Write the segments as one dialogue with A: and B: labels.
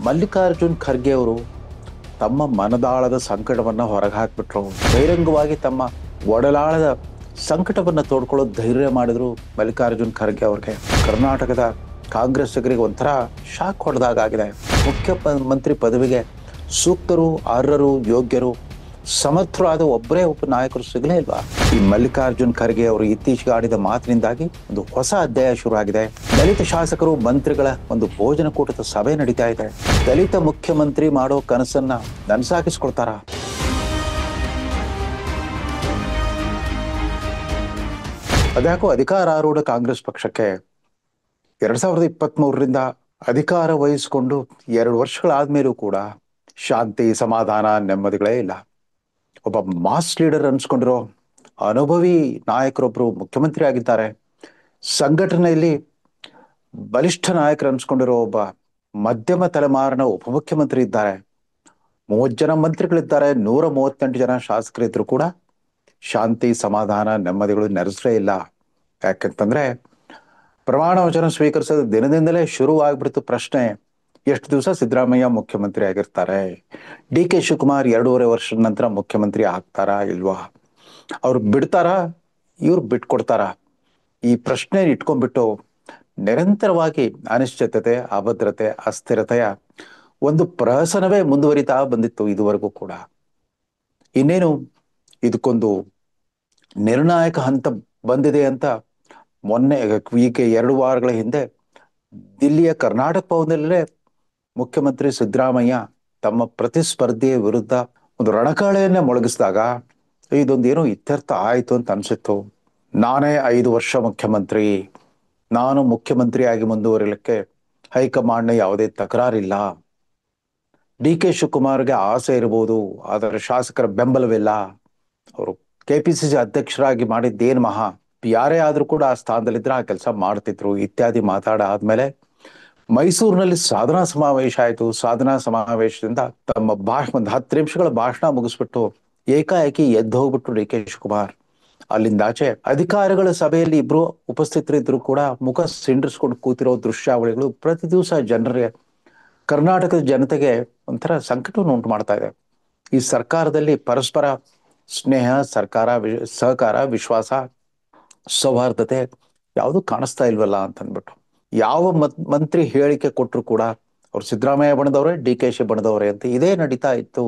A: ಮಲ್ಲಿಕಾರ್ಜುನ್ ಖರ್ಗೆ ಅವರು ತಮ್ಮ ಮನದಾಳದ ಸಂಕಟವನ್ನು ಹೊರಗೆ ಹಾಕ್ಬಿಟ್ರು. ಬಹಿರಂಗವಾಗಿ ತಮ್ಮ ಒಡಲಾಳದ ಸಂಕಟವನ್ನು ತೋಡ್ಕೊಳ್ಳೋ ಧೈರ್ಯ ಮಾಡಿದ್ರು ಮಲ್ಲಿಕಾರ್ಜುನ್ ಖರ್ಗೆ ಅವ್ರಿಗೆ. ಕರ್ನಾಟಕದ ಕಾಂಗ್ರೆಸ್ಸಿಗರಿಗೆ ಒಂಥರ ಶಾಕ್ ಹೊಡೆದಾಗಿದೆ. ಮುಖ್ಯಮಂತ್ರಿ ಪದವಿಗೆ ಸೂಕ್ತರು, ಅರ್ಹರು, ಯೋಗ್ಯರು, ಸಮರ್ಥರು ಆದ ಒಬ್ಬರೇ ಒಬ್ಬ ನಾಯಕರು ಸಿಗಲೇ ಇಲ್ವಾ? ಈ ಮಲ್ಲಿಕಾರ್ಜುನ್ ಖರ್ಗೆ ಅವರು ಇತ್ತೀಚೆಗೆ ಆಡಿದ ಮಾತಿನಿಂದಾಗಿ ಒಂದು ಹೊಸ ಅಧ್ಯಾಯ ಶುರುವಾಗಿದೆ. ದಲಿತ ಶಾಸಕರು, ಮಂತ್ರಿಗಳ ಒಂದು ಭೋಜನಕೂಟದ ಸಭೆ ನಡೀತಾ ಇದೆ. ದಲಿತ ಮುಖ್ಯಮಂತ್ರಿ ಮಾಡೋ ಕನಸನ್ನ ನನಸಾಗಿಸ್ಕೊಳ್ತಾರ? ಅದ್ಯಾಕೋ ಅಧಿಕಾರಾರೂಢ ಕಾಂಗ್ರೆಸ್ ಪಕ್ಷಕ್ಕೆ 2023ರಿಂದ ಅಧಿಕಾರ ವಹಿಸಿಕೊಂಡು 2 ವರ್ಷಗಳಾದ್ಮೇಲೂ ಕೂಡ ಶಾಂತಿ, ಸಮಾಧಾನ, ನೆಮ್ಮದಿಗಳೇ ಇಲ್ಲ. ಒಬ್ಬ ಮಾಸ್ ಲೀಡರ್ ಅನ್ಸ್ಕೊಂಡಿರೋ ಅನುಭವಿ ನಾಯಕರೊಬ್ರು ಮುಖ್ಯಮಂತ್ರಿ ಆಗಿದ್ದಾರೆ. ಸಂಘಟನೆಯಲ್ಲಿ ಬಲಿಷ್ಠ ನಾಯಕರು ಅನ್ಸ್ಕೊಂಡಿರೋ ಒಬ್ಬ ಮಧ್ಯಮ ತಲೆಮಾರಿನ ಉಪಮುಖ್ಯಮಂತ್ರಿ ಇದ್ದಾರೆ. 30 ಜನ ಮಂತ್ರಿಗಳಿದ್ದಾರೆ. 138 ಜನ ಶಾಸಕರಿದ್ರು ಕೂಡ ಶಾಂತಿ, ಸಮಾಧಾನ, ನೆಮ್ಮದಿಗಳು ನೆರೆಸಲೇ ಇಲ್ಲ. ಯಾಕಂತಂದ್ರೆ ಪ್ರಮಾಣ ವಚನ ಸ್ವೀಕರಿಸೋದು ದಿನದಿಂದಲೇ ಶುರು ಆಗ್ಬಿಡ್ತು ಪ್ರಶ್ನೆ. ಎಷ್ಟು ದಿವಸ ಸಿದ್ದರಾಮಯ್ಯ ಮುಖ್ಯಮಂತ್ರಿ ಆಗಿರ್ತಾರೆ? ಡಿ ಕೆ ಶಿವಕುಮಾರ್ 2.5 ವರ್ಷದ ನಂತರ ಮುಖ್ಯಮಂತ್ರಿ ಆಗ್ತಾರಾ ಇಲ್ವಾ? ಅವ್ರು ಬಿಡ್ತಾರಾ, ಇವ್ರು ಬಿಟ್ಕೊಡ್ತಾರ? ಈ ಪ್ರಶ್ನೆ ಇಟ್ಕೊಂಡ್ಬಿಟ್ಟು ನಿರಂತರವಾಗಿ ಅನಿಶ್ಚಿತತೆ, ಅಭದ್ರತೆ, ಅಸ್ಥಿರತೆಯ ಒಂದು ಪ್ರಹಸನವೇ ಮುಂದುವರಿತಾ ಬಂದಿತ್ತು ಇದುವರೆಗೂ ಕೂಡ. ಇನ್ನೇನು ಇದಕ್ಕೊಂದು ನಿರ್ಣಾಯಕ ಹಂತ ಬಂದಿದೆ ಅಂತ ಮೊನ್ನೆ ಈಗ 2 ವಾರಗಳ ಹಿಂದೆ ದಿಲ್ಲಿಯ ಕರ್ನಾಟಕ ಭವನದಲ್ಲೇ ಮುಖ್ಯಮಂತ್ರಿ ಸಿದ್ದರಾಮಯ್ಯ ತಮ್ಮ ಪ್ರತಿಸ್ಪರ್ಧಿಯ ವಿರುದ್ಧ ಒಂದು ರಣಕಾಳೆಯನ್ನೇ ಮೊಳಗಿಸಿದಾಗ ಇದೊಂದೇನೋ ಇತ್ಯರ್ಥ ಆಯ್ತು ಅಂತ ಅನ್ಸಿತ್ತು. ನಾನೇ 5 ವರ್ಷ ಮುಖ್ಯಮಂತ್ರಿ, ನಾನು ಮುಖ್ಯಮಂತ್ರಿಯಾಗಿ ಮುಂದುವರಿಲಿಕ್ಕೆ ಹೈಕಮಾಂಡ್ನ ಯಾವುದೇ ತಕರಾರಿಲ್ಲ. ಡಿ ಕೆ ಶಿವಕುಮಾರ್ಗೆ ಆಸೆ ಇರಬಹುದು, ಆದರೆ ಶಾಸಕರ ಬೆಂಬಲವಿಲ್ಲ. ಅವರು ಕೆಪಿಸಿಸಿ ಅಧ್ಯಕ್ಷರಾಗಿ ಮಾಡಿದ್ದೇನು ಮಹಾ, ಯಾರೇ ಆದ್ರೂ ಕೂಡ ಆ ಸ್ಥಾನದಲ್ಲಿದ್ರೆ ಆ ಕೆಲಸ ಮಾಡ್ತಿದ್ರು ಇತ್ಯಾದಿ ಮಾತಾಡಾದ್ಮೇಲೆ ಮೈಸೂರಿನಲ್ಲಿ ಸಾಧನಾ ಸಮಾವೇಶ ಆಯಿತು. ಸಾಧನಾ ಸಮಾವೇಶದಿಂದ ತಮ್ಮ ಒಂದು 10 ನಿಮಿಷಗಳ ಭಾಷಣ ಮುಗಿಸ್ಬಿಟ್ಟು ಏಕಾಏಕಿ ಎದ್ದು ಹೋಗ್ಬಿಟ್ಟು ಡಿ ಕೆ ಶಿವಕುಮಾರ್ ಅಲ್ಲಿಂದಾಚೆ ಅಧಿಕಾರಿಗಳ ಸಭೆಯಲ್ಲಿ ಇಬ್ರು ಉಪಸ್ಥಿತರಿದ್ರು ಕೂಡ ಮುಖ ಸಿಂಡರ್ಸ್ಕೊಂಡು ಕೂತಿರೋ ದೃಶ್ಯಾವಳಿಗಳು ಪ್ರತಿ ದಿವಸ ಜನರಿಗೆ, ಕರ್ನಾಟಕದ ಜನತೆಗೆ ಒಂಥರ ಸಂಕಟವನ್ನು ಉಂಟು ಮಾಡ್ತಾ ಇದೆ. ಈ ಸರ್ಕಾರದಲ್ಲಿ ಪರಸ್ಪರ ಸ್ನೇಹ, ಸಹಕಾರ, ವಿಶ್ವಾಸ, ಸೌಹಾರ್ದತೆ ಯಾವುದು ಕಾಣಿಸ್ತಾ ಇಲ್ವಲ್ಲ ಅಂತ ಅಂದ್ಬಿಟ್ಟು ಯಾವ ಮಂತ್ರಿ ಹೇಳಿಕೆ ಕೊಟ್ಟರು ಕೂಡ ಅವ್ರು ಸಿದ್ದರಾಮಯ್ಯ ಬಣದವರೇ, ಡಿ ಕೆ ಶಿ ಬಣದವರೇ ಅಂತ ಇದೇ ನಡೀತಾ ಇತ್ತು.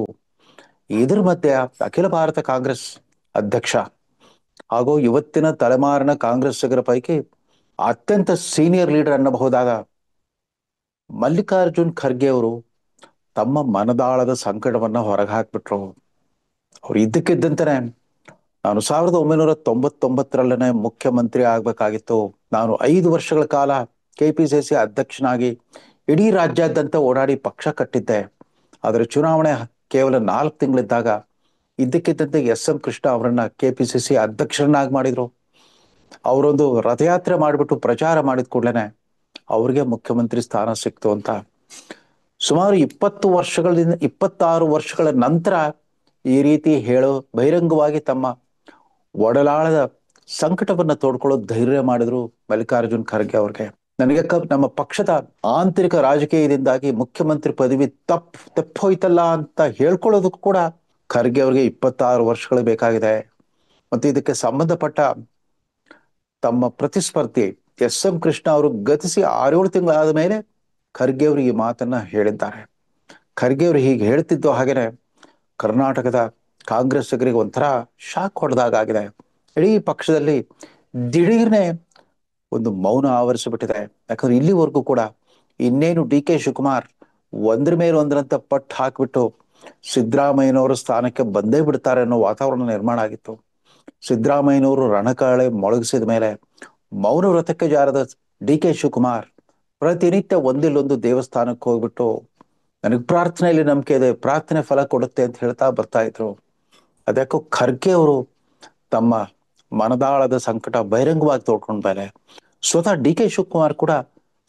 A: ಇದ್ರ ಮಧ್ಯೆ ಅಖಿಲ ಭಾರತ ಕಾಂಗ್ರೆಸ್ ಅಧ್ಯಕ್ಷ ಹಾಗೂ ಇವತ್ತಿನ ತಲೆಮಾರಿನ ಕಾಂಗ್ರೆಸ್ಸಿಗರ ಪೈಕಿ ಅತ್ಯಂತ ಸೀನಿಯರ್ ಲೀಡರ್ ಅನ್ನಬಹುದಾದ ಮಲ್ಲಿಕಾರ್ಜುನ್ ಖರ್ಗೆ ಅವರು ತಮ್ಮ ಮನದಾಳದ ಸಂಕಟವನ್ನ ಹೊರಗೆ ಹಾಕ್ಬಿಟ್ರು. ಅವ್ರು ಇದ್ದಕ್ಕಿದ್ದಂತೆನೆ ನಾನು 1999ರಲ್ಲೇ ಮುಖ್ಯಮಂತ್ರಿ ಆಗ್ಬೇಕಾಗಿತ್ತು. ನಾನು 5 ವರ್ಷಗಳ ಕಾಲ ಕೆಪಿಸಿಸಿ ಅಧ್ಯಕ್ಷನಾಗಿ ಇಡೀ ರಾಜ್ಯಾದ್ಯಂತ ಓಡಾಡಿ ಪಕ್ಷ ಕಟ್ಟಿದ್ದೆ. ಆದರೆ ಚುನಾವಣೆ ಕೇವಲ 4 ತಿಂಗಳಿದ್ದಾಗ ಇದ್ದಕ್ಕಿದ್ದಂತೆ ಎಸ್.ಎಂ. ಕೃಷ್ಣ ಅವರನ್ನ ಕೆಪಿಸಿಸಿ ಅಧ್ಯಕ್ಷರನ್ನಾಗಿ ಮಾಡಿದ್ರು. ಅವರೊಂದು ರಥಯಾತ್ರೆ ಮಾಡಿಬಿಟ್ಟು ಪ್ರಚಾರ ಮಾಡಿದ ಕೂಡಲೇ ಅವ್ರಿಗೆ ಮುಖ್ಯಮಂತ್ರಿ ಸ್ಥಾನ ಸಿಕ್ತು ಅಂತ ಸುಮಾರು 26 ವರ್ಷಗಳ ನಂತರ ಈ ರೀತಿ ಬಹಿರಂಗವಾಗಿ ತಮ್ಮ ಒಡಲಾಳದ ಸಂಕಟವನ್ನ ತೋಡ್ಕೊಳ್ಳೋ ಧೈರ್ಯ ಮಾಡಿದ್ರು ಮಲ್ಲಿಕಾರ್ಜುನ್ ಖರ್ಗೆ ಅವ್ರಿಗೆ. ನನಗೆ ನಮ್ಮ ಪಕ್ಷದ ಆಂತರಿಕ ರಾಜಕೀಯದಿಂದಾಗಿ ಮುಖ್ಯಮಂತ್ರಿ ಪದವಿ ತಪ್ಪೋಯ್ತಲ್ಲ ಅಂತ ಹೇಳ್ಕೊಳ್ಳೋದಕ್ಕೂ ಕೂಡ ಖರ್ಗೆ ಅವ್ರಿಗೆ 26 ವರ್ಷಗಳು ಬೇಕಾಗಿದೆ. ಮತ್ತು ಇದಕ್ಕೆ ಸಂಬಂಧಪಟ್ಟ ತಮ್ಮ ಪ್ರತಿಸ್ಪರ್ಧಿ ಎಸ್.ಎಂ. ಕೃಷ್ಣ ಅವರು ಗತಿಸಿ 6-7 ತಿಂಗಳಾದ ಮೇಲೆ ಖರ್ಗೆ ಅವರು ಈ ಮಾತನ್ನ ಹೇಳಿದ್ದಾರೆ. ಖರ್ಗೆ ಅವರು ಹೀಗೆ ಹೇಳ್ತಿದ್ದು ಹಾಗೇನೆ ಕರ್ನಾಟಕದ ಕಾಂಗ್ರೆಸ್ಸಿಗರಿಗೆ ಒಂಥರ ಶಾಕ್ ಹೊಡೆದಾಗಿದೆ. ಇಡೀ ಪಕ್ಷದಲ್ಲಿ ದಿಢೀರ್ನೆ ಒಂದು ಮೌನ ಆವರಿಸಿಬಿಟ್ಟಿದೆ. ಯಾಕಂದ್ರೆ ಇಲ್ಲಿವರೆಗೂ ಕೂಡ ಇನ್ನೇನು ಡಿ ಕೆ ಶಿವಕುಮಾರ್ ಒಂದ್ರ ಮೇಲೆ ಒಂದರಂತ ಪಟ್ಟು ಹಾಕ್ಬಿಟ್ಟು ಸಿದ್ದರಾಮಯ್ಯನವರ ಸ್ಥಾನಕ್ಕೆ ಬಂದೇ ಬಿಡ್ತಾರೆ ಅನ್ನೋ ವಾತಾವರಣ ನಿರ್ಮಾಣ ಆಗಿತ್ತು. ಸಿದ್ದರಾಮಯ್ಯನವರು ರಣಕಾಳೆ ಮೊಳಗಿಸಿದ ಮೇಲೆ ಮೌನ ವ್ರತಕ್ಕೆ ಜಾರದ ಡಿ ಕೆ ಶಿವಕುಮಾರ್ ಪ್ರತಿನಿತ್ಯ ಒಂದಿಲ್ಲೊಂದು ದೇವಸ್ಥಾನಕ್ಕೆ ಹೋಗ್ಬಿಟ್ಟು ನನಗೆ ಪ್ರಾರ್ಥನೆಯಲ್ಲಿ ನಂಬಿಕೆ ಇದೆ, ಪ್ರಾರ್ಥನೆ ಫಲ ಕೊಡುತ್ತೆ ಅಂತ ಹೇಳ್ತಾ ಬರ್ತಾ ಇದ್ರು. ಅದಕ್ಕೂ ಖರ್ಗೆ ಅವರು ತಮ್ಮ ಮನದಾಳದ ಸಂಕಟ ಬಹಿರಂಗವಾಗಿ ತೋಡ್ಕೊಂಡ ಮೇಲೆ ಸ್ವತಃ ಡಿ ಕೆ ಶಿವಕುಮಾರ್ ಕೂಡ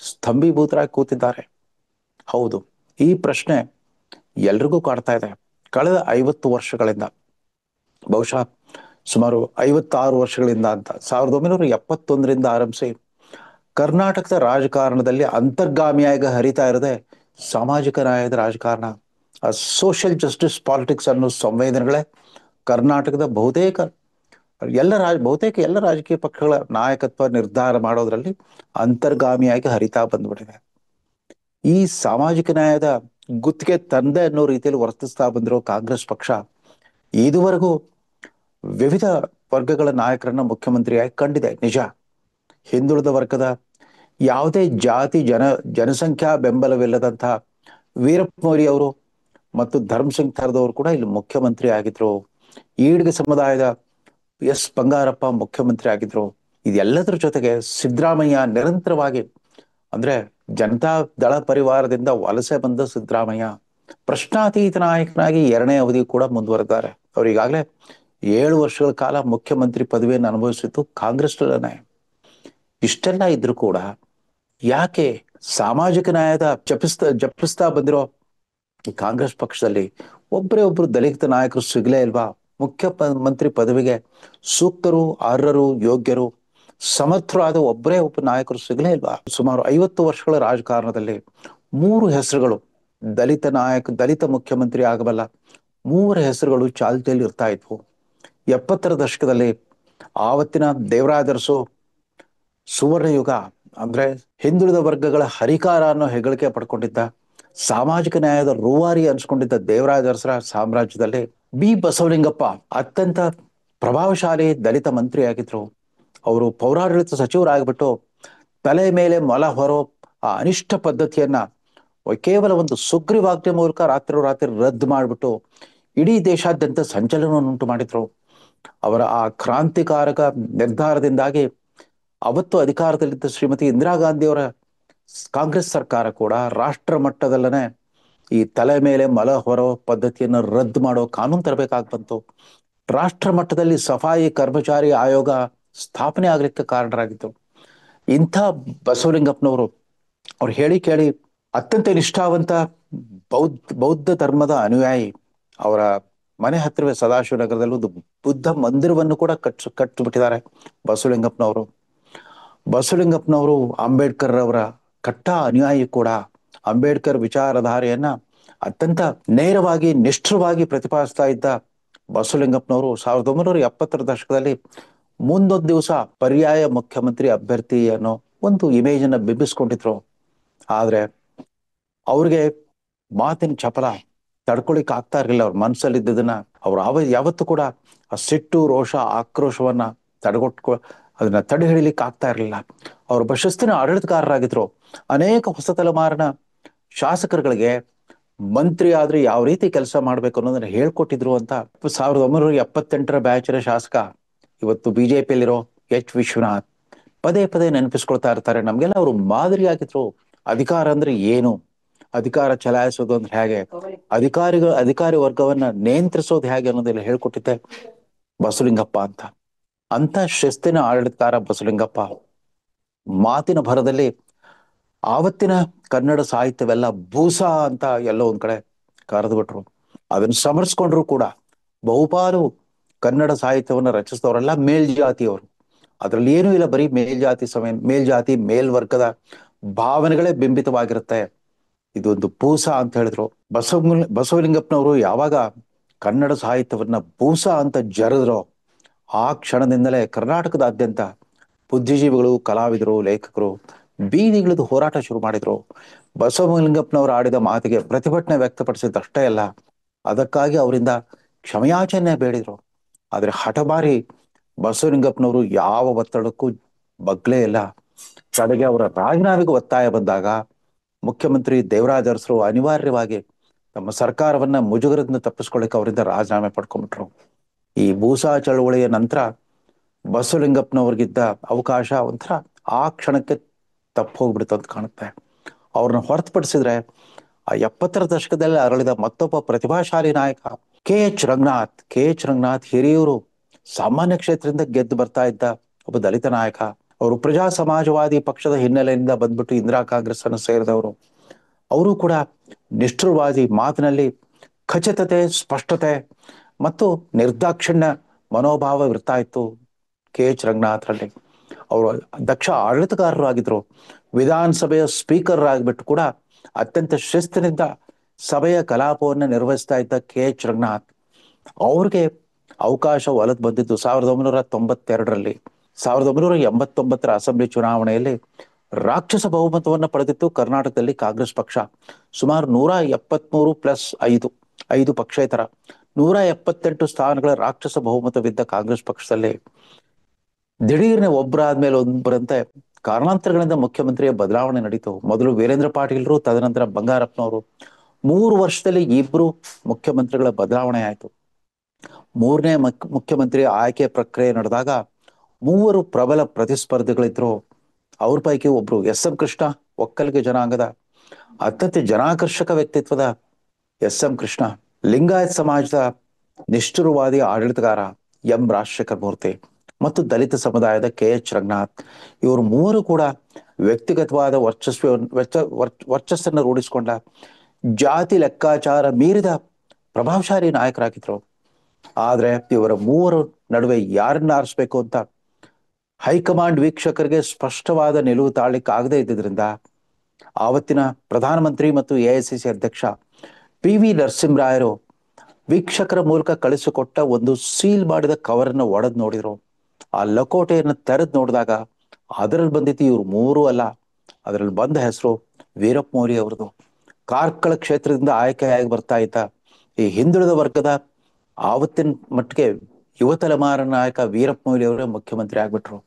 A: ಸ್ತಂಭೀಭೂತರಾಗಿ ಕೂತಿದ್ದಾರೆ. ಹೌದು, ಈ ಪ್ರಶ್ನೆ ಎಲ್ರಿಗೂ ಕಾಡ್ತಾ ಇದೆ. ಕಳೆದ 50 ವರ್ಷಗಳಿಂದ, ಬಹುಶಃ ಸುಮಾರು 56 ವರ್ಷಗಳಿಂದ ಅಂತ 1971ರಿಂದ ಆರಂಭಿಸಿ ಕರ್ನಾಟಕದ ರಾಜಕಾರಣದಲ್ಲಿ ಅಂತರ್ಗಾಮಿಯಾಗಿ ಹರಿತಾ ಇರದೆ ಸಾಮಾಜಿಕ ನ್ಯಾಯದ ರಾಜಕಾರಣ, ಸೋಷಿಯಲ್ ಜಸ್ಟಿಸ್ ಪಾಲಿಟಿಕ್ಸ್ ಅನ್ನೋ ಸಂವೇದನೆಗಳೇ ಕರ್ನಾಟಕದ ಬಹುತೇಕ ಎಲ್ಲ ರಾಜಕೀಯ ಪಕ್ಷಗಳ ನಾಯಕತ್ವ ನಿರ್ಧಾರ ಮಾಡೋದ್ರಲ್ಲಿ ಅಂತರ್ಗಾಮಿಯಾಗಿ ಹರಿತಾ ಬಂದ್ಬಿಟ್ಟಿದೆ. ಈ ಸಾಮಾಜಿಕ ನ್ಯಾಯದ ಗುತ್ತಿಗೆ ತಂದೆ ಅನ್ನೋ ರೀತಿಯಲ್ಲಿ ವರ್ತಿಸ್ತಾ ಬಂದಿರೋ ಕಾಂಗ್ರೆಸ್ ಪಕ್ಷ ಇದುವರೆಗೂ ವಿವಿಧ ವರ್ಗಗಳ ನಾಯಕರನ್ನ ಮುಖ್ಯಮಂತ್ರಿಯಾಗಿ ಕಂಡಿದೆ, ನಿಜ. ಹಿಂದುಳಿದ ವರ್ಗದ ಯಾವುದೇ ಜಾತಿ ಜನಸಂಖ್ಯಾ ಬೆಂಬಲವಿಲ್ಲದಂತಹ ವೀರಪ್ಪ ಮೊಯ್ಲಿ ಅವರು ಮತ್ತು ಧರ್ಮಸಿಂಗ್ ಥರದವರು ಕೂಡ ಇಲ್ಲಿ ಮುಖ್ಯಮಂತ್ರಿ ಆಗಿದ್ರು. ಈಡಿಗ ಸಮುದಾಯದ ಎಸ್ ಬಂಗಾರಪ್ಪ ಮುಖ್ಯಮಂತ್ರಿ ಆಗಿದ್ರು. ಇದೆಲ್ಲದರ ಜೊತೆಗೆ ಸಿದ್ದರಾಮಯ್ಯ ನಿರಂತರವಾಗಿ, ಅಂದ್ರೆ ಜನತಾ ದಳ ಪರಿವಾರದಿಂದ ವಲಸೆ ಬಂದ ಸಿದ್ದರಾಮಯ್ಯ ಪ್ರಶ್ನಾತೀತ ನಾಯಕನಾಗಿ 2ನೇ ಅವಧಿ ಕೂಡ ಮುಂದುವರೆದಿದ್ದಾರೆ. ಅವ್ರು ಈಗಾಗಲೇ 7 ವರ್ಷಗಳ ಕಾಲ ಮುಖ್ಯಮಂತ್ರಿ ಪದವಿಯನ್ನು ಅನುಭವಿಸಿದ್ದು ಕಾಂಗ್ರೆಸ್ನಲ್ಲೇ. ಇಷ್ಟೆಲ್ಲ ಇದ್ರೂ ಕೂಡ ಯಾಕೆ ಸಾಮಾಜಿಕ ನ್ಯಾಯದ ಜಪಿಸ್ತಾ ಬಂದಿರೋ ಈ ಕಾಂಗ್ರೆಸ್ ಪಕ್ಷದಲ್ಲಿ ಒಬ್ಬರು ದಲಿತ ನಾಯಕರು ಸಿಗಲೇ ಇಲ್ವಾ? ಮುಖ್ಯಮಂತ್ರಿ ಪದವಿಗೆ ಸೂಕ್ತರು, ಅರ್ಹರು, ಯೋಗ್ಯರು, ಸಮರ್ಥರು ಆದ ಒಬ್ಬ ನಾಯಕರು ಸಿಗಲೇ ಇಲ್ವಾ? ಸುಮಾರು 50 ವರ್ಷಗಳ ರಾಜಕಾರಣದಲ್ಲಿ 3 ಹೆಸರುಗಳು ದಲಿತ ಮುಖ್ಯಮಂತ್ರಿ ಆಗಬಲ್ಲ 3 ಹೆಸರುಗಳು ಚಾಲ್ತಿಯಲ್ಲಿ ಇರ್ತಾ ಇದ್ವು. 70ರ ದಶಕದಲ್ಲಿ ಆವತ್ತಿನ ದೇವರಾಜ ಅರಸು ಸುವರ್ಣ ಯುಗ, ಅಂದ್ರೆ ಹಿಂದುಳಿದ ವರ್ಗಗಳ ಹರಿಕಾರ ಅನ್ನೋ ಹೆಗ್ಗಳಿಕೆ ಪಡ್ಕೊಂಡಿದ್ದ, ಸಾಮಾಜಿಕ ನ್ಯಾಯದ ರೂವಾರಿ ಅನ್ಸ್ಕೊಂಡಿದ್ದ ದೇವರಾಜ ಅರಸರ ಸಾಮ್ರಾಜ್ಯದಲ್ಲಿ ಬಿ ಬಸವಲಿಂಗಪ್ಪ ಅತ್ಯಂತ ಪ್ರಭಾವಶಾಲಿ ದಲಿತ ಮಂತ್ರಿ ಆಗಿದ್ರು. ಅವರು ಪೌರಾಡಳಿತ ಸಚಿವರಾಗ್ಬಿಟ್ಟು ತಲೆ ಮೇಲೆ ಮೊಲ ಹೊರೋ ಆ ಅನಿಷ್ಟ ಪದ್ಧತಿಯನ್ನ ಕೇವಲ ಒಂದು ಸುಗ್ರೀವಾಜ್ಞೆ ಮೂಲಕ ರಾತ್ರಿ ರದ್ದು ಮಾಡಿಬಿಟ್ಟು ಇಡೀ ದೇಶಾದ್ಯಂತ ಸಂಚಲನವನ್ನುಂಟು ಮಾಡಿದ್ರು. ಅವರ ಆ ಕ್ರಾಂತಿಕಾರಕ ನಿರ್ಧಾರದಿಂದಾಗಿ ಅವತ್ತು ಅಧಿಕಾರದಲ್ಲಿದ್ದ ಶ್ರೀಮತಿ ಇಂದಿರಾ ಗಾಂಧಿಯವರ ಕಾಂಗ್ರೆಸ್ ಸರ್ಕಾರ ಕೂಡ ರಾಷ್ಟ್ರ ಮಟ್ಟದಲ್ಲೇ ಈ ತಲೆ ಮೇಲೆ ಮೊಲ ಹೊರೋ ಪದ್ಧತಿಯನ್ನು ರದ್ದು ಮಾಡೋ ಕಾನೂನು ತರಬೇಕಾಗಿ ಬಂತು. ರಾಷ್ಟ್ರ ಮಟ್ಟದಲ್ಲಿ ಸಫಾಯಿ ಕರ್ಮಚಾರಿ ಆಯೋಗ ಸ್ಥಾಪನೆ ಆಗ್ಲಿಕ್ಕೆ ಕಾರಣರಾಗಿತ್ತು. ಇಂಥ ಬಸವಲಿಂಗಪ್ಪನವರು ಅವ್ರು ಹೇಳಿ ಕೇಳಿ ಅತ್ಯಂತ ನಿಷ್ಠಾವಂತ ಬೌದ್ಧ ಧರ್ಮದ ಅನುಯಾಯಿ. ಅವರ ಮನೆ ಹತ್ತಿರವೇ ಸದಾಶಿವನಗರದಲ್ಲಿ ಒಂದು ಬುದ್ಧ ಮಂದಿರವನ್ನು ಕೂಡ ಕಟ್ಟಿಬಿಟ್ಟಿದ್ದಾರೆ ಬಸವಲಿಂಗಪ್ಪನವರು ಅಂಬೇಡ್ಕರ್ ಅವರ ಕಟ್ಟ ಅನುಯಾಯಿ ಕೂಡ. ಅಂಬೇಡ್ಕರ್ ವಿಚಾರಧಾರೆಯನ್ನ ಅತ್ಯಂತ ನೇರವಾಗಿ ನಿಷ್ಠವಾಗಿ ಪ್ರತಿಪಾದಿಸ್ತಾ ಇದ್ದ ಬಸವಲಿಂಗಪ್ಪನವರು 1970ರ ದಶಕದಲ್ಲಿ ಮುಂದೊಂದು ದಿವಸ ಪರ್ಯಾಯ ಮುಖ್ಯಮಂತ್ರಿ ಅಭ್ಯರ್ಥಿ ಅನ್ನೋ ಒಂದು ಇಮೇಜ್ ಅನ್ನ ಬಿಂಬಿಸ್ಕೊಂಡಿದ್ರು. ಆದ್ರೆ ಅವ್ರಿಗೆ ಮಾತಿನ ಚಪಲ ತಡ್ಕೊಳಿಕ್ ಆಗ್ತಾ ಇರ್ಲಿಲ್ಲ. ಅವ್ರ ಮನಸ್ಸಲ್ಲಿದ್ದದನ್ನ ಅವ್ರು ಯಾವತ್ತೂ ಕೂಡ ಆ ಸಿಟ್ಟು, ರೋಷ, ಆಕ್ರೋಶವನ್ನ ಅದನ್ನ ತಡೆ ಹಿಡಿಲಿಕ್ಕೆ ಆಗ್ತಾ ಇರಲಿಲ್ಲ. ಅವರು ಪ್ರಶಸ್ತಿನ ಆಡಳಿತಗಾರರಾಗಿದ್ರು. ಅನೇಕ ಹೊಸ ತಲೆಮಾರಿನ ಶಾಸಕರುಗಳಿಗೆ ಮಂತ್ರಿ ಆದ್ರೆ ಯಾವ ರೀತಿ ಕೆಲಸ ಮಾಡ್ಬೇಕು ಅನ್ನೋದನ್ನ ಹೇಳ್ಕೊಟ್ಟಿದ್ರು ಅಂತ 1978ರ ಬ್ಯಾಚಿನ ಶಾಸಕ ಇವತ್ತು ಬಿಜೆಪಿಯಲ್ಲಿರೋ ಎಚ್ ವಿಶ್ವನಾಥ್ ಪದೇ ನೆನಪಿಸ್ಕೊಳ್ತಾ ಇರ್ತಾರೆ. ನಮ್ಗೆಲ್ಲ ಅವರು ಮಾದರಿಯಾಗಿದ್ರು. ಅಧಿಕಾರ ಅಂದ್ರೆ ಏನು, ಅಧಿಕಾರ ಚಲಾಯಿಸೋದು ಅಂದ್ರೆ ಹೇಗೆ, ಅಧಿಕಾರಿ ವರ್ಗವನ್ನ ನಿಯಂತ್ರಿಸೋದು ಹೇಗೆ ಅನ್ನೋದೆಲ್ಲ ಹೇಳ್ಕೊಟ್ಟಿದ್ದೆ ಬಸವಲಿಂಗಪ್ಪ ಅಂತ ಶಿಸ್ತಿನ ಆಡಳಿತಕಾರ ಬಸವಲಿಂಗಪ್ಪ. ಮಾತಿನ ಭರದಲ್ಲಿ ಆವತ್ತಿನ ಕನ್ನಡ ಸಾಹಿತ್ಯವೆಲ್ಲ ಭೂಸ ಅಂತ ಎಲ್ಲೋ ಒಂದ್ ಕಡೆ ಕರೆದು ಬಿಟ್ರು. ಅದನ್ನ ಸಮರ್ಸ್ಕೊಂಡ್ರು ಕೂಡ ಬಹುಪಾಲು ಕನ್ನಡ ಸಾಹಿತ್ಯವನ್ನ ರಚಿಸಿದವರೆಲ್ಲ ಮೇಲ್ಜಾತಿಯವರು. ಅದ್ರಲ್ಲಿ ಏನೂ ಇಲ್ಲ, ಬರೀ ಮೇಲ್ಜಾತಿ ಮೇಲ್ವರ್ಗದ ಭಾವನೆಗಳೇ ಬಿಂಬಿತವಾಗಿರುತ್ತೆ. ಇದೊಂದು ಭೂಸ ಅಂತ ಹೇಳಿದ್ರು. ಬಸವಲಿಂಗಪ್ಪನವರು ಯಾವಾಗ ಕನ್ನಡ ಸಾಹಿತ್ಯವನ್ನ ಭೂಸ ಅಂತ ಜರದ್ರು ಆ ಕ್ಷಣದಿಂದಲೇ ಕರ್ನಾಟಕದಾದ್ಯಂತ ಬುದ್ಧಿಜೀವಿಗಳು, ಕಲಾವಿದರು, ಲೇಖಕರು ಬೀದಿಗಿಳಿದು ಹೋರಾಟ ಶುರು ಮಾಡಿದ್ರು. ಬಸವಲಿಂಗಪ್ಪನವರು ಆಡಿದ ಮಾತಿಗೆ ಪ್ರತಿಭಟನೆ ವ್ಯಕ್ತಪಡಿಸಿದಷ್ಟೇ ಅಲ್ಲ, ಅದಕ್ಕಾಗಿ ಅವರಿಂದ ಕ್ಷಮೆಯಾಚನೆ ಬೇಡಿದ್ರು. ಆದ್ರೆ ಹಠಮಾರಿ ಬಸವಲಿಂಗಪ್ಪನವರು ಯಾವ ಒತ್ತಡಕ್ಕೂ ಬಗ್ಲೇ ಇಲ್ಲ. ಕಡೆಗೆ ಅವರ ರಾಜೀನಾಮೆಗೆ ಒತ್ತಾಯ ಬಂದಾಗ ಮುಖ್ಯಮಂತ್ರಿ ದೇವರಾಜ ಅರಸರು ಅನಿವಾರ್ಯವಾಗಿ ತಮ್ಮ ಸರ್ಕಾರವನ್ನ ಮುಜುಗರದಿಂದ ತಪ್ಪಿಸ್ಕೊಳ್ಳಿಕ್ಕೆ ಅವರಿಂದ ರಾಜೀನಾಮೆ ಪಡ್ಕೊಂಡ್ಬಿಟ್ರು. ಈ ಭೂಸಾ ಚಳವಳಿಯ ನಂತರ ಬಸವಲಿಂಗಪ್ಪನವ್ರಿಗಿದ್ದ ಅವಕಾಶ ಒಂಥರ ಆ ಕ್ಷಣಕ್ಕೆ ತಪ್ಪು ಹೋಗ್ಬಿಡ್ತು ಅಂತ ಕಾಣುತ್ತೆ. ಅವ್ರನ್ನ ಹೊರತುಪಡಿಸಿದ್ರೆ ಆ 70ರ ದಶಕದಲ್ಲಿ ಅರಳಿದ ಮತ್ತೊಬ್ಬ ಪ್ರತಿಭಾಶಾಲಿ ನಾಯಕ ಕೆ ಎಚ್ ರಂಗನಾಥ್ ಹಿರಿಯೂರು ಸಾಮಾನ್ಯ ಕ್ಷೇತ್ರದಿಂದ ಗೆದ್ದು ಬರ್ತಾ ಇದ್ದ ಒಬ್ಬ ದಲಿತ ನಾಯಕ. ಅವರು ಪ್ರಜಾ ಸಮಾಜವಾದಿ ಪಕ್ಷದ ಹಿನ್ನೆಲೆಯಿಂದ ಬಂದ್ಬಿಟ್ಟು ಇಂದಿರಾ ಕಾಂಗ್ರೆಸ್ ಅನ್ನು ಸೇರಿದವರು. ಅವರು ಕೂಡ ನಿಷ್ಠುರವಾದಿ, ಮಾತಿನಲ್ಲಿ ಖಚಿತತೆ, ಸ್ಪಷ್ಟತೆ ಮತ್ತು ನಿರ್ದಾಕ್ಷಿಣ್ಯ ಮನೋಭಾವ ಇರ್ತಾ ಇತ್ತು ಕೆ ಎಚ್ ರಂಗನಾಥ್ರಲ್ಲಿ. ಅವರು ದಕ್ಷ ಆಡಳಿತಗಾರರು ಆಗಿದ್ರು. ವಿಧಾನಸಭೆಯ ಸ್ಪೀಕರ್ ಆಗಿಬಿಟ್ಟು ಕೂಡ ಅತ್ಯಂತ ಶಿಸ್ತಿನಿಂದ ಸಭೆಯ ಕಲಾಪವನ್ನು ನಿರ್ವಹಿಸ್ತಾ ಇದ್ದ KH ರಂಗನಾಥ್ ಅವ್ರಿಗೆ ಅವಕಾಶ ಒಲದು ಬಂದಿದ್ದು 1992ರಲ್ಲಿ. 1989ರ ಅಸೆಂಬ್ಲಿ ಚುನಾವಣೆಯಲ್ಲಿ ರಾಕ್ಷಸ ಬಹುಮತವನ್ನು ಪಡೆದಿತ್ತು ಕರ್ನಾಟಕದಲ್ಲಿ ಕಾಂಗ್ರೆಸ್ ಪಕ್ಷ. ಸುಮಾರು 173 ಪ್ಲಸ್ 5 ಪಕ್ಷೇತರ 178 ಸ್ಥಾನಗಳ ರಾಕ್ಷಸ ಬಹುಮತವಿದ್ದ ಕಾಂಗ್ರೆಸ್ ಪಕ್ಷದಲ್ಲಿ ದಿಢೀರ್ನೆ ಒಬ್ಬರಾದ್ಮೇಲೆ ಒಬ್ಬರಂತೆ ಕಾರಣಾಂತರಗಳಿಂದ ಮುಖ್ಯಮಂತ್ರಿಯ ಬದಲಾವಣೆ ನಡೀತು. ಮೊದಲು ವೀರೇಂದ್ರ ಪಾಟೀಲ್ರು, ತದನಂತರ ಬಂಗಾರಪ್ಪನವರು. 3 ವರ್ಷದಲ್ಲಿ ಇಬ್ರು ಮುಖ್ಯಮಂತ್ರಿಗಳ ಬದಲಾವಣೆ ಆಯಿತು. ಮೂರನೇ ಮುಖ್ಯಮಂತ್ರಿ ಆಯ್ಕೆ ಪ್ರಕ್ರಿಯೆ ನಡೆದಾಗ 3 ಪ್ರಬಲ ಪ್ರತಿಸ್ಪರ್ಧಿಗಳಿದ್ರು. ಅವ್ರ ಪೈಕಿ ಒಬ್ರು SM ಕೃಷ್ಣ, ಒಕ್ಕಲಿಗ ಜನಾಂಗದ ಅತ್ಯಂತ ಜನಾಕರ್ಷಕ ವ್ಯಕ್ತಿತ್ವದ SM ಕೃಷ್ಣ, ಲಿಂಗಾಯತ್ ಸಮಾಜದ ನಿಷ್ಠುರವಾದಿ ಆಡಳಿತಗಾರ ರಾಜಶೇಖರ ಮೂರ್ತಿ ಮತ್ತು ದಲಿತ ಸಮುದಾಯದ KH ರಂಗನಾಥ್. ಇವರು ಮೂವರು ಕೂಡ ವ್ಯಕ್ತಿಗತವಾದ ವರ್ಚಸ್ಸನ್ನು ರೂಢಿಸಿಕೊಂಡ ಜಾತಿ ಲೆಕ್ಕಾಚಾರ ಮೀರಿದ ಪ್ರಭಾವಶಾಲಿ ನಾಯಕರಾಗಿದ್ರು. ಆದ್ರೆ ಇವರ ಮೂವರು ನಡುವೆ ಯಾರನ್ನ ಆರಿಸ್ಬೇಕು ಅಂತ ಹೈಕಮಾಂಡ್ ವೀಕ್ಷಕರಿಗೆ ಸ್ಪಷ್ಟವಾದ ನಿಲುವು ತಾಳ್ಲಿಕ್ಕೆ ಆಗದೆ ಇದ್ದಿದ್ರಿಂದ ಆವತ್ತಿನ ಪ್ರಧಾನಮಂತ್ರಿ ಮತ್ತು AICC ಅಧ್ಯಕ್ಷ PV ನರಸಿಂಹರಾಯರು ವೀಕ್ಷಕರ ಮೂಲಕ ಕಳಿಸಿಕೊಟ್ಟ ಒಂದು ಸೀಲ್ ಮಾಡಿದ ಕವರನ್ನು ಒಡೆದು ನೋಡಿದ್ರು. ಆ ಲಕೋಟೆಯನ್ನು ತೆರೆದು ನೋಡಿದಾಗ ಅದರಲ್ಲಿ ಬಂದಿತ್ತು ಇವ್ರು ಮೂರು ಅಲ್ಲ, ಅದರಲ್ಲಿ ಬಂದ ಹೆಸರು ವೀರಪ್ಪ ಮೊಯ್ಲಿ ಅವ್ರದ್ದು. ಕಾರ್ಕಳ ಕ್ಷೇತ್ರದಿಂದ ಆಯ್ಕೆಯಾಗಿ ಬರ್ತಾ ಇದ್ದ ಈ ಹಿಂದುಳಿದ ವರ್ಗದ ಆವತ್ತಿನ ಮಟ್ಟಿಗೆ ಯುವ ತಲೆಮಾರ ನಾಯಕ ವೀರಪ್ಪ ಮೊಯ್ಲಿ ಅವರೇ ಮುಖ್ಯಮಂತ್ರಿ ಆಗ್ಬಿಟ್ರು.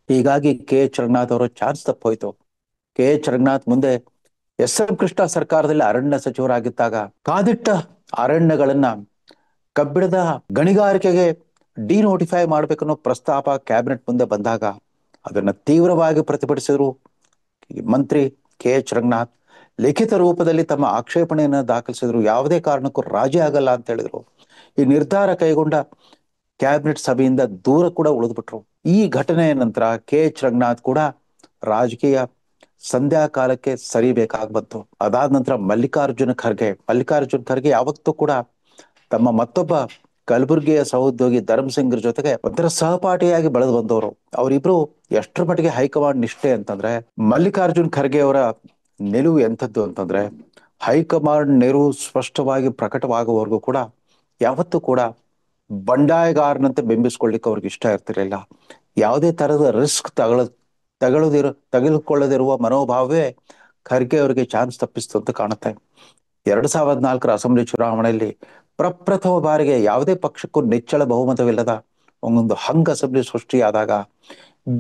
A: ಹೀಗಾಗಿ KH ರಂಗನಾಥ್ ಅವರ ಚಾನ್ಸ್ ತಪ್ಪೋಯ್ತು. KH ರಂಗನಾಥ್ ಮುಂದೆ SM ಕೃಷ್ಣ ಸರ್ಕಾರದಲ್ಲಿ ಅರಣ್ಯ ಸಚಿವರಾಗಿದ್ದಾಗ ಕಾದಿಟ್ಟ ಅರಣ್ಯಗಳನ್ನ ಕಬ್ಬಿಣದ ಗಣಿಗಾರಿಕೆಗೆ ಡಿನೋಟಿಫೈ ಮಾಡ್ಬೇಕನ್ನೋ ಪ್ರಸ್ತಾಪ ಕ್ಯಾಬಿನೆಟ್ ಮುಂದೆ ಬಂದಾಗ ಅದನ್ನ ತೀವ್ರವಾಗಿ ಪ್ರತಿಭಟಿಸಿದ್ರು ಮಂತ್ರಿ KH ರಂಗನಾಥ್. ಲಿಖಿತ ರೂಪದಲ್ಲಿ ತಮ್ಮ ಆಕ್ಷೇಪಣೆಯನ್ನು ದಾಖಲಿಸಿದ್ರು. ಯಾವುದೇ ಕಾರಣಕ್ಕೂ ರಾಜಿ ಆಗಲ್ಲ ಅಂತ ಹೇಳಿದ್ರು. ಈ ನಿರ್ಧಾರ ಕೈಗೊಂಡ ಕ್ಯಾಬಿನೆಟ್ ಸಭೆಯಿಂದ ದೂರ ಕೂಡ ಉಳಿದ್ಬಿಟ್ರು. ಈ ಘಟನೆಯ ನಂತರ KH ರಂಗನಾಥ್ ಕೂಡ ರಾಜಕೀಯ ಸಂಧ್ಯಾ ಕಾಲಕ್ಕೆ ಸರಿಬೇಕಾಗಿ ಬಂತು. ಅದಾದ ನಂತರ ಮಲ್ಲಿಕಾರ್ಜುನ ಖರ್ಗೆ ಯಾವತ್ತೂ ಕೂಡ ತಮ್ಮ ಮತ್ತೊಬ್ಬ ಕಲಬುರಗಿಯ ಸಹೋದ್ಯೋಗಿ ಧರ್ಮಸಿಂಗ್ರ ಜೊತೆಗೆ ಒಂಥರ ಸಹಪಾಠಿಯಾಗಿ ಬೆಳೆದು ಬಂದವರು. ಅವರಿಬ್ರು ಎಷ್ಟರ ಮಟ್ಟಿಗೆ ಹೈಕಮಾಂಡ್ ನಿಷ್ಠೆ ಅಂತಂದ್ರೆ, ಮಲ್ಲಿಕಾರ್ಜುನ್ ಖರ್ಗೆ ಅವರ ನಿಲುವು ಎಂಥದ್ದು ಅಂತಂದ್ರೆ, ಹೈಕಮಾಂಡ್ ನಿಲುವು ಸ್ಪಷ್ಟವಾಗಿ ಪ್ರಕಟವಾಗುವವರೆಗೂ ಕೂಡ ಯಾವತ್ತೂ ಕೂಡ ಬಂಡಾಯಗಾರನಂತೆ ಬಿಂಬಿಸ್ಕೊಳ್ಳಿಕ್ಕೆ ಅವ್ರಿಗೆ ಇಷ್ಟ ಇರ್ತಿರ್ಲಿಲ್ಲ. ಯಾವುದೇ ತರಹದ ರಿಸ್ಕ್ ತೆಗೆದುಕೊಳ್ಳದಿರುವ ಮನೋಭಾವವೇ ಖರ್ಗೆ ಅವರಿಗೆ ಚಾನ್ಸ್ ತಪ್ಪಿಸ್ತು ಅಂತ ಕಾಣುತ್ತೆ. 2004ರ ಅಸೆಂಬ್ಲಿ ಚುನಾವಣೆಯಲ್ಲಿ ಪ್ರಪ್ರಥಮ ಬಾರಿಗೆ ಯಾವುದೇ ಪಕ್ಷಕ್ಕೂ ನಿಚ್ಚಳ ಬಹುಮತವಿಲ್ಲದ ಒಂದೊಂದು ಹಂಗ ಅಸೆಂಬ್ಲಿ ಸೃಷ್ಟಿಯಾದಾಗ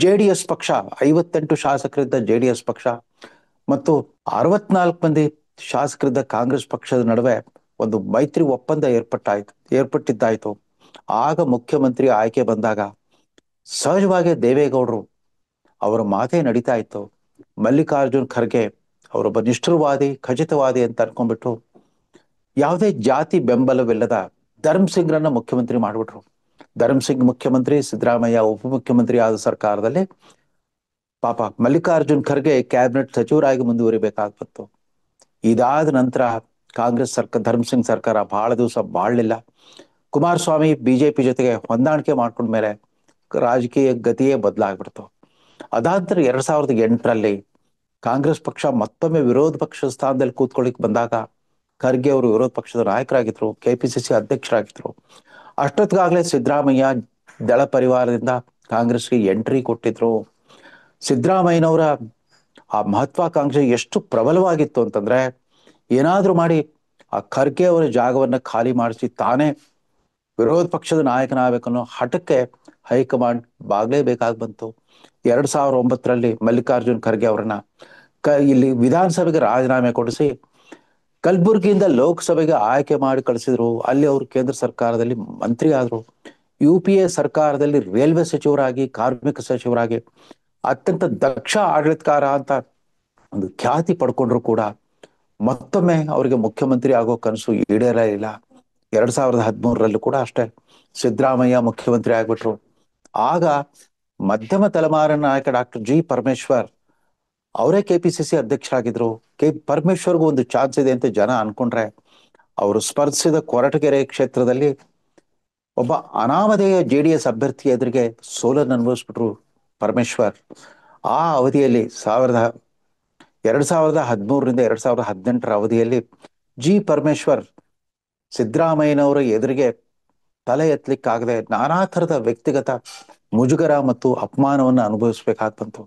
A: JDS ಪಕ್ಷ 58 ಶಾಸಕರಿದ್ದ JDS ಪಕ್ಷ ಮತ್ತು 64 ಮಂದಿ ಶಾಸಕರಿದ್ದ ಕಾಂಗ್ರೆಸ್ ಪಕ್ಷದ ನಡುವೆ ಒಂದು ಮೈತ್ರಿ ಒಪ್ಪಂದ ಏರ್ಪಟ್ಟಿದ್ದಾಯ್ತು. ಆಗ ಮುಖ್ಯಮಂತ್ರಿ ಆಯ್ಕೆ ಬಂದಾಗ ಸಹಜವಾಗಿ ದೇವೇಗೌಡರು ಅವರ ಮಾತೇ ನಡೀತಾ ಇತ್ತು. ಮಲ್ಲಿಕಾರ್ಜುನ್ ಖರ್ಗೆ ಅವರೊಬ್ಬ ನಿಷ್ಠುರವಾದಿ, ಖಚಿತವಾದಿ ಅಂತ ಅನ್ಕೊಂಡ್ಬಿಟ್ಟು ಯಾವುದೇ ಜಾತಿ ಬೆಂಬಲವಿಲ್ಲದ ಧರ್ಮಸಿಂಗ್ರನ್ನ ಮುಖ್ಯಮಂತ್ರಿ ಮಾಡಿಬಿಟ್ರು. ಧರ್ಮಸಿಂಗ್ ಮುಖ್ಯಮಂತ್ರಿ, ಸಿದ್ದರಾಮಯ್ಯ ಉಪಮುಖ್ಯಮಂತ್ರಿ ಆದ ಸರ್ಕಾರದಲ್ಲಿ ಪಾಪ ಮಲ್ಲಿಕಾರ್ಜುನ್ ಖರ್ಗೆ ಕ್ಯಾಬಿನೆಟ್ ಸಚಿವರಾಗಿ ಮುಂದುವರಿಬೇಕಾಗಿ ಬಂತು. ಇದಾದ ನಂತರ ಕಾಂಗ್ರೆಸ್ ಧರ್ಮಸಿಂಗ್ ಸರ್ಕಾರ ಬಹಳ ದಿವಸ ಬಾಳಲಿಲ್ಲ. ಕುಮಾರಸ್ವಾಮಿ BJP ಜೊತೆಗೆ ಹೊಂದಾಣಿಕೆ ಮಾಡ್ಕೊಂಡ್ಮೇಲೆ ರಾಜಕೀಯ ಗತಿಯೇ ಬದಲಾಗ್ಬಿಡ್ತು. ಅದಾದ ನಂತರ 2008ರಲ್ಲಿ ಕಾಂಗ್ರೆಸ್ ಪಕ್ಷ ಮತ್ತೊಮ್ಮೆ ವಿರೋಧ ಪಕ್ಷದ ಸ್ಥಾನದಲ್ಲಿ ಕೂತ್ಕೊಳ್ಳಿಕ್ ಬಂದಾಗ ಖರ್ಗೆ ಅವರು ವಿರೋಧ ಪಕ್ಷದ ನಾಯಕರಾಗಿದ್ರು, KPCC ಅಧ್ಯಕ್ಷರಾಗಿದ್ರು. ಅಷ್ಟೊತ್ತಿಗಾಗಲೇ ಸಿದ್ದರಾಮಯ್ಯ ದಳ ಪರಿವಾರದಿಂದ ಕಾಂಗ್ರೆಸ್ಗೆ ಎಂಟ್ರಿ ಕೊಟ್ಟಿದ್ರು. ಸಿದ್ದರಾಮಯ್ಯನವರ ಆ ಮಹತ್ವಾಕಾಂಕ್ಷೆ ಎಷ್ಟು ಪ್ರಬಲವಾಗಿತ್ತು ಅಂತಂದ್ರೆ, ಏನಾದ್ರೂ ಮಾಡಿ ಆ ಖರ್ಗೆ ಅವರ ಜಾಗವನ್ನ ಖಾಲಿ ಮಾಡಿಸಿ ತಾನೇ ವಿರೋಧ ಪಕ್ಷದ ನಾಯಕನಾಗಬೇಕನ್ನೋ ಹಠಕ್ಕೆ ಹೈಕಮಾಂಡ್ ಬಾಗ್ಲೇಬೇಕಾಗಿ ಬಂತು. 2009ರಲ್ಲಿ ಮಲ್ಲಿಕಾರ್ಜುನ್ ಖರ್ಗೆ ಅವರನ್ನ ಇಲ್ಲಿ ವಿಧಾನಸಭೆಗೆ ರಾಜೀನಾಮೆ ಕೊಡಿಸಿ ಕಲಬುರಗಿಯಿಂದ ಲೋಕಸಭೆಗೆ ಆಯ್ಕೆ ಮಾಡಿ ಕಳಿಸಿದ್ರು. ಅಲ್ಲಿ ಅವರು ಕೇಂದ್ರ ಸರ್ಕಾರದಲ್ಲಿ ಮಂತ್ರಿ ಆದ್ರು. UPA ಸರ್ಕಾರದಲ್ಲಿ ರೈಲ್ವೆ ಸಚಿವರಾಗಿ, ಕಾರ್ಮಿಕ ಸಚಿವರಾಗಿ ಅತ್ಯಂತ ದಕ್ಷ ಆಡಳಿತಕಾರ ಅಂತ ಒಂದು ಖ್ಯಾತಿ ಪಡ್ಕೊಂಡ್ರು ಕೂಡ ಮತ್ತೊಮ್ಮೆ ಅವರಿಗೆ ಮುಖ್ಯಮಂತ್ರಿ ಆಗೋ ಕನಸು ಈಡೇರಲಿಲ್ಲ. 2013ರಲ್ಲೂ ಕೂಡ ಅಷ್ಟೇ ಸಿದ್ದರಾಮಯ್ಯ ಮುಖ್ಯಮಂತ್ರಿ ಆಗ್ಬಿಟ್ರು. ಆಗ ಮಧ್ಯಮ ತಲೆಮಾರಿನ ನಾಯಕ ಡಾಕ್ಟರ್ G. ಪರಮೇಶ್ವರ್ ಅವರೇ KPCC ಅಧ್ಯಕ್ಷರಾಗಿದ್ರು. ಪರಮೇಶ್ವರ್ಗೂ ಒಂದು ಚಾನ್ಸ್ ಇದೆ ಅಂತ ಜನ ಅನ್ಕೊಂಡ್ರೆ ಅವರು ಸ್ಪರ್ಧಿಸಿದ ಕೊರಟಗೆರೆ ಕ್ಷೇತ್ರದಲ್ಲಿ ಒಬ್ಬ ಅನಾಮಧೇಯ JDS ಅಭ್ಯರ್ಥಿ ಎದುರಿಗೆ ಸೋಲನ್ನು ಅನುಭವಿಸ್ಬಿಟ್ರು ಪರಮೇಶ್ವರ್. ಆ ಅವಧಿಯಲ್ಲಿ 2013ರಿಂದ 2018 ಅವಧಿಯಲ್ಲಿ ಜಿ ಪರಮೇಶ್ವರ್ ಸಿದ್ದರಾಮಯ್ಯನವರ ಎದುರಿಗೆ ತಲೆ ಎತ್ತಲಿಕ್ಕಾಗದೆ ನಾನಾ ಥರದ ವ್ಯಕ್ತಿಗತ ಮುಜುಗರ ಮತ್ತು ಅಪಮಾನವನ್ನು ಅನುಭವಿಸಬೇಕಾಗಿ ಬಂತು.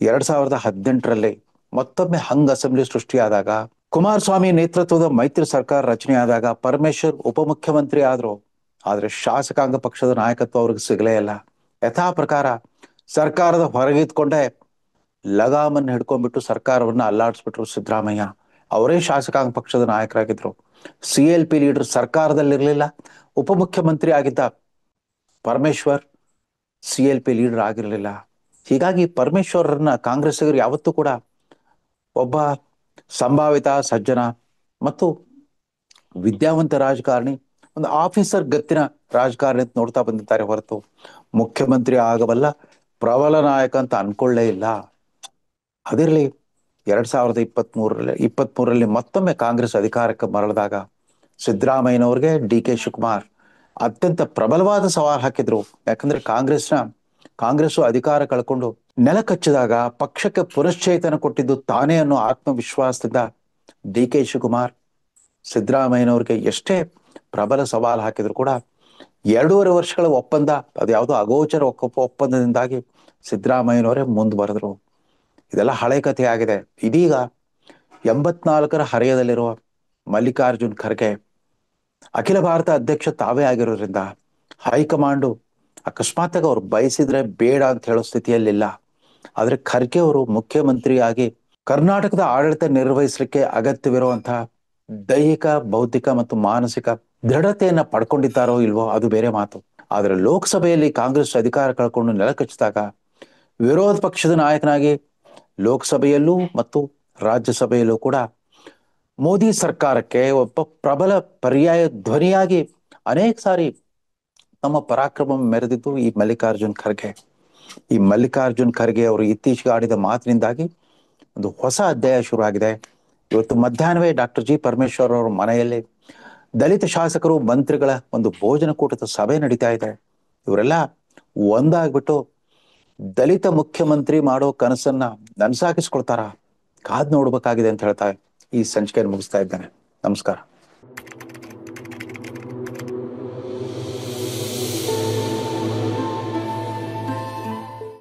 A: 2018ರಲ್ಲಿ ಮತ್ತೊಮ್ಮೆ ಹಂಗ್ ಅಸೆಂಬ್ಲಿ ಸೃಷ್ಟಿಯಾದಾಗ, ಕುಮಾರಸ್ವಾಮಿ ನೇತೃತ್ವದ ಮೈತ್ರಿ ಸರ್ಕಾರ ರಚನೆಯಾದಾಗ ಪರಮೇಶ್ವರ್ ಉಪಮುಖ್ಯಮಂತ್ರಿ ಆದ್ರು. ಆದ್ರೆ ಶಾಸಕಾಂಗ ಪಕ್ಷದ ನಾಯಕತ್ವ ಅವ್ರಿಗೆ ಸಿಗಲೇ ಇಲ್ಲ. ಯಥಾ ಪ್ರಕಾರ ಸರ್ಕಾರದ ಹೊರಗಿದ್ಕೊಂಡೇ ಲಗಾಮನ್ನು ಹಿಡ್ಕೊಂಡ್ಬಿಟ್ಟು ಸರ್ಕಾರವನ್ನ ಅಲ್ಲಾಡಿಸ್ಬಿಟ್ರು ಸಿದ್ದರಾಮಯ್ಯ. ಅವರೇ ಶಾಸಕಾಂಗ ಪಕ್ಷದ ನಾಯಕರಾಗಿದ್ರು. CLP leader ಸರ್ಕಾರದಲ್ಲಿರಲಿಲ್ಲ. ಉಪಮುಖ್ಯಮಂತ್ರಿ ಆಗಿದ್ದ ಪರಮೇಶ್ವರ್ CLP ಲೀಡರ್ ಆಗಿರಲಿಲ್ಲ. ಹೀಗಾಗಿ ಪರಮೇಶ್ವರರನ್ನ ಕಾಂಗ್ರೆಸ್ಸಿಗರು ಯಾವತ್ತೂ ಕೂಡ ಒಬ್ಬ ಸಂಭಾವಿತ ಸಜ್ಜನ ಮತ್ತು ವಿದ್ಯಾವಂತ ರಾಜಕಾರಣಿ, ಒಂದು ಆಫೀಸರ್ ಗತ್ತಿನ ರಾಜಕಾರಣಿ ಅಂತ ನೋಡ್ತಾ ಬಂದಿದ್ದಾರೆ ಹೊರತು ಮುಖ್ಯಮಂತ್ರಿ ಆಗಬಲ್ಲ ಪ್ರಬಲ ನಾಯಕ ಅಂತ ಅನ್ಕೊಳ್ಳೇ ಇಲ್ಲ. ಅದಿರಲಿ, 2023ರಲ್ಲಿ ಮತ್ತೊಮ್ಮೆ ಕಾಂಗ್ರೆಸ್ ಅಧಿಕಾರಕ್ಕೆ ಮರಳಿದಾಗ ಸಿದ್ದರಾಮಯ್ಯನವ್ರಿಗೆ DK ಶಿವಕುಮಾರ್ ಅತ್ಯಂತ ಪ್ರಬಲವಾದ ಸವಾಲು ಹಾಕಿದ್ರು. ಯಾಕಂದ್ರೆ ಕಾಂಗ್ರೆಸ್ಸು ಅಧಿಕಾರ ಕಳ್ಕೊಂಡು ನೆಲ ಕಚ್ಚಿದಾಗ ಪಕ್ಷಕ್ಕೆ ಪುನಶ್ಚೇತನ ಕೊಟ್ಟಿದ್ದು ತಾನೇ ಅನ್ನೋ ಆತ್ಮವಿಶ್ವಾಸದಿಂದ DK ಶಿವಕುಮಾರ್ ಸಿದ್ದರಾಮಯ್ಯನವ್ರಿಗೆ ಎಷ್ಟೇ ಪ್ರಬಲ ಸವಾಲು ಹಾಕಿದ್ರು ಕೂಡ 2.5 ವರ್ಷಗಳ ಒಪ್ಪಂದ, ಅದು ಯಾವುದೋ ಅಗೋಚರ ಒಪ್ಪಂದದಿಂದಾಗಿ ಸಿದ್ದರಾಮಯ್ಯನವರೇ ಮುಂದುವರೆದ್ರು. ಇದೆಲ್ಲ ಹಳೆ ಕಥೆ ಆಗಿದೆ. ಇದೀಗ 84ರ ಹರೆಯದಲ್ಲಿರುವ ಮಲ್ಲಿಕಾರ್ಜುನ್ ಖರ್ಗೆ ಅಖಿಲ ಭಾರತ ಅಧ್ಯಕ್ಷ ತಾವೇ ಆಗಿರೋದ್ರಿಂದ ಹೈಕಮಾಂಡು ಅಕಸ್ಮಾತ್ತಾಗಿ ಅವ್ರು ಬಯಸಿದ್ರೆ ಬೇಡ ಅಂತ ಹೇಳೋ ಸ್ಥಿತಿಯಲ್ಲಿಲ್ಲ. ಆದ್ರೆ ಖರ್ಗೆ ಅವರು ಮುಖ್ಯಮಂತ್ರಿಯಾಗಿ ಕರ್ನಾಟಕದ ಆಡಳಿತ ನಿರ್ವಹಿಸಲಿಕ್ಕೆ ಅಗತ್ಯವಿರುವಂತಹ ದೈಹಿಕ, ಬೌದ್ಧಿಕ ಮತ್ತು ಮಾನಸಿಕ ದೃಢತೆಯನ್ನ ಪಡ್ಕೊಂಡಿದ್ದಾರೋ ಇಲ್ವೋ ಅದು ಬೇರೆ ಮಾತು. ಆದ್ರೆ ಲೋಕಸಭೆಯಲ್ಲಿ ಕಾಂಗ್ರೆಸ್ ಅಧಿಕಾರ ಕಳ್ಕೊಂಡು ನೆಲಕಚ್ಚಿದಾಗ ವಿರೋಧ ಪಕ್ಷದ ನಾಯಕನಾಗಿ ಲೋಕಸಭೆಯಲ್ಲೂ ಮತ್ತು ರಾಜ್ಯಸಭೆಯಲ್ಲೂ ಕೂಡ ಮೋದಿ ಸರ್ಕಾರಕ್ಕೆ ಒಬ್ಬ ಪ್ರಬಲ ಪರ್ಯಾಯ ಧ್ವನಿಯಾಗಿ ಅನೇಕ ಸಾರಿ ತಮ್ಮ ಪರಾಕ್ರಮ ಮೆರೆದಿದ್ದು ಈ ಮಲ್ಲಿಕಾರ್ಜುನ್ ಖರ್ಗೆ ಅವರು ಇತ್ತೀಚೆಗೆ ಆಡಿದ ಮಾತಿನಿಂದಾಗಿ ಒಂದು ಹೊಸ ಅಧ್ಯಾಯ ಶುರು ಆಗಿದೆ. ಇವತ್ತು ಮಧ್ಯಾಹ್ನವೇ ಡಾಕ್ಟರ್ ಜಿ ಪರಮೇಶ್ವರ್ ಅವರ ಮನೆಯಲ್ಲಿ ದಲಿತ ಶಾಸಕರು, ಮಂತ್ರಿಗಳ ಒಂದು ಭೋಜನ ಕೂಟದ ಸಭೆ ನಡೀತಾ ಇದೆ. ಇವರೆಲ್ಲ ಒಂದಾಗ್ಬಿಟ್ಟು ದಲಿತ ಮುಖ್ಯಮಂತ್ರಿ ಮಾಡೋ ಕನಸನ್ನ ನನಸಾಗಿಸ್ಕೊಳ್ತಾರ? ಕಾದ್ ನೋಡ್ಬೇಕಾಗಿದೆ ಅಂತ ಹೇಳ್ತಾ ಈ ಸಂಚಿಕೆಯನ್ನು ಮುಗಿಸ್ತಾ ಇದ್ದೇನೆ. ನಮಸ್ಕಾರ.